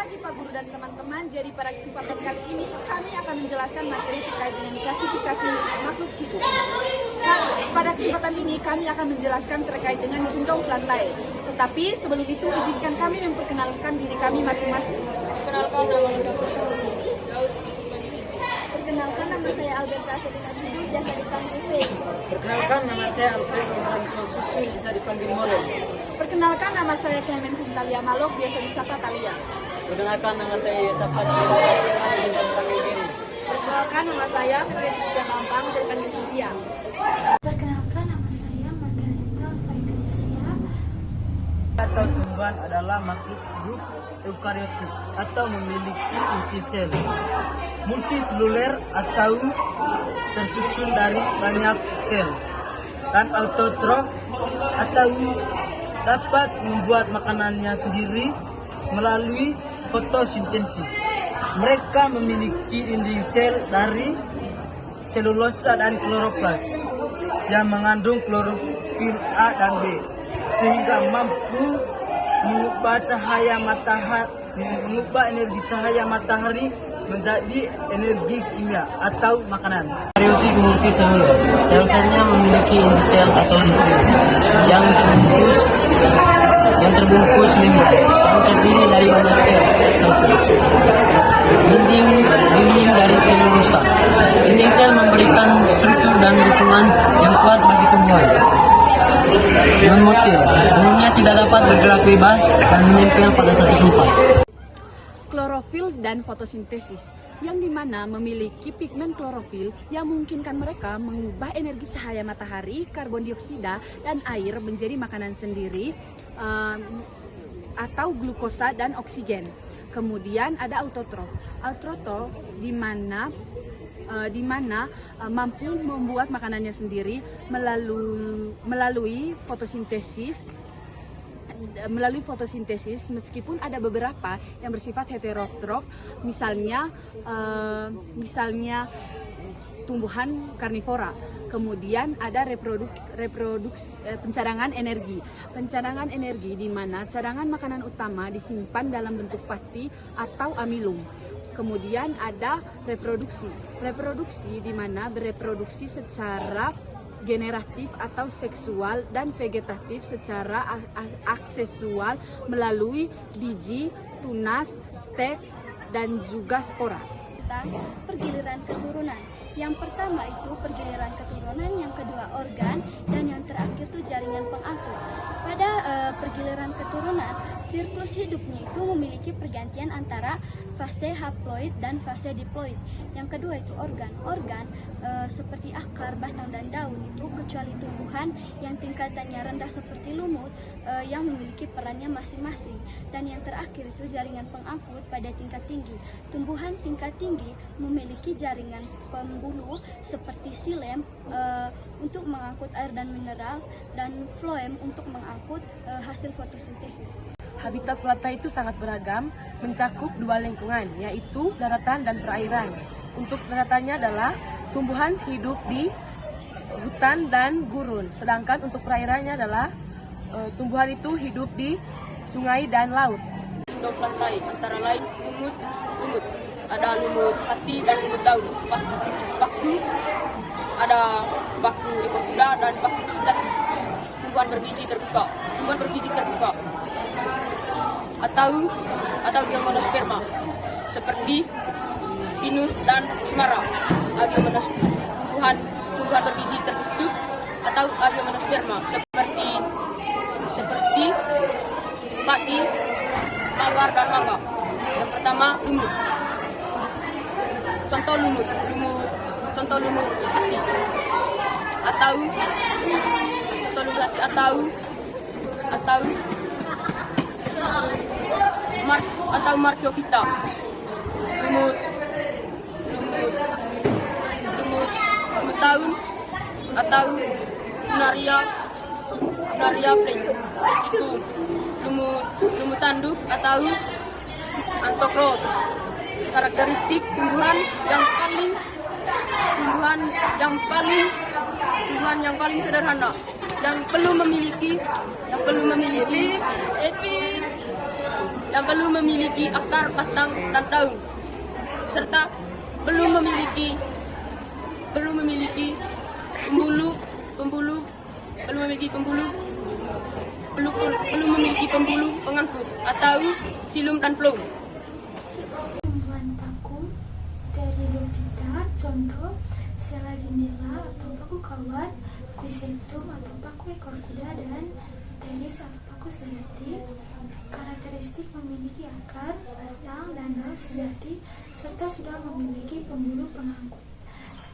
pagi Pak Guru dan teman-teman. Jadi pada kesempatan kali ini kami akan menjelaskan materi terkait dengan klasifikasi makhluk hidup. Pada kesempatan ini kami akan menjelaskan terkait dengan kingdom plantae. Tetapi sebelum itu izinkan kami memperkenalkan diri kami masing-masing. Perkenalkan, nama saya Alberta Akhirina Hidup, biasa dipanggil Faye. Perkenalkan, nama saya Alfredo Mahaniswa Susu, bisa dipanggil Morel. Perkenalkan, nama saya Clementin Talia Malok, biasa disapa Talia. Perkenalkan, nama saya Yosafat bisa dipanggil Diri. Perkenalkan, nama saya Fredrik Mampang, bisa dipanggil Sylvia. Perkenalkan, nama saya Margarita Patricia. Atau tumbuhan adalah makhluk hidup eukariotik atau memiliki inti sel multiseluler atau tersusun dari banyak sel, dan autotrof atau dapat membuat makanannya sendiri melalui fotosintesis. Mereka memiliki dinding sel dari selulosa dan kloroplas yang mengandung klorofil A dan B, sehingga mampu mengubah energi cahaya matahari menjadi energi kimia atau makanan. Eukariotik multiseluler. Sel-selnya memiliki inti sel atau nukleus yang terbungkus membran yang terdiri dari banyak sel dinding dari selulosa. Dinding sel memberikan struktur dan dukungan yang kuat bagi tumbuhan. Non-motil, umumnya tidak dapat bergerak bebas dan menempel pada satu tempat. Klorofil dan fotosintesis, yang dimana memiliki pigmen klorofil yang memungkinkan mereka mengubah energi cahaya matahari, karbon dioksida, dan air menjadi makanan sendiri atau glukosa dan oksigen. Kemudian ada autotrof. Autotrof di mana mampu membuat makanannya sendiri melalui fotosintesis. Meskipun ada beberapa yang bersifat heterotrof, misalnya tumbuhan karnivora. Kemudian ada pencadangan energi. Pencadangan energi di mana cadangan makanan utama disimpan dalam bentuk pati atau amilum. Kemudian ada reproduksi. Reproduksi di mana bereproduksi secara generatif atau seksual dan vegetatif secara aksesual melalui biji, tunas, stek, dan juga spora. Tentang pergiliran keturunan. Yang pertama itu pergiliran keturunan, yang kedua organ, dan yang terakhir itu jaringan pengangkut. Pada pergiliran keturunan, siklus hidupnya itu memiliki pergantian antara fase haploid dan fase diploid. Yang kedua itu organ. Organ seperti akar, batang, dan daun itu kecuali tumbuhan yang tingkatannya rendah seperti lumut yang memiliki perannya masing-masing. Dan yang terakhir itu jaringan pengangkut pada tingkat tinggi. Tumbuhan tingkat tinggi memiliki jaringan pembuluh seperti xilem untuk mengangkut air dan mineral, dan floem untuk mengangkut hasil fotosintesis. Habitat plantae itu sangat beragam, mencakup dua lingkungan, yaitu daratan dan perairan. Untuk daratannya adalah tumbuhan hidup di hutan dan gurun, sedangkan untuk perairannya adalah tumbuhan itu hidup di sungai dan laut. Kingdom plantae antara lain lumut, ada lumut hati dan lumut daun, baku, ada baku ekor kuda dan baku sejati. Tumbuhan berbiji terbuka, atau gimnosperma seperti pinus dan semara. Tumbuhan berbiji tertutup atau gimnosperma seperti padi, mawar, dan mangga. Yang pertama lumut. Contoh lumut hati atau Margiophyta. Lumut daun atau Funaria plain. Itu lumut tanduk atau Antokros. Karakteristik tumbuhan yang paling sederhana, yang perlu memiliki yang belum memiliki akar, batang, dan daun, serta belum memiliki pembuluh pengangkut atau silum dan flow. Tumbuhan paku dari Lopita, contoh Selaginella atau paku kawat, Quiseptum atau paku ekor kuda, dan Telis atau paku sejati. Karakteristik memiliki akar, batang, dan daun sejati serta sudah memiliki pembuluh pengangkut.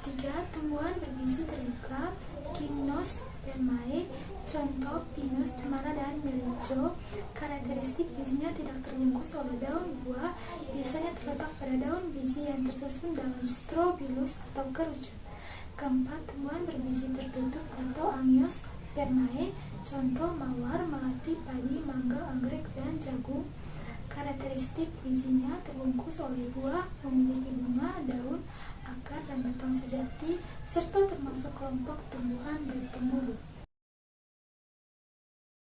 3. Tumbuhan berbiji terbuka, Gymnos Permae, contoh Pinus, cemara, dan melinjo. Karakteristik bijinya tidak terbungkus oleh daun buah, biasanya terletak pada daun biji yang tersusun dalam strobilus atau kerucut. 4. Tumbuhan berbiji tertutup atau Angios Permae, contoh mawar, melati, padi, mangga, anggrek, dan jagung. Karakteristik bijinya terbungkus oleh buah, memiliki bunga, daun, akar, dan batang sejati, serta termasuk kelompok tumbuhan berpembuluh.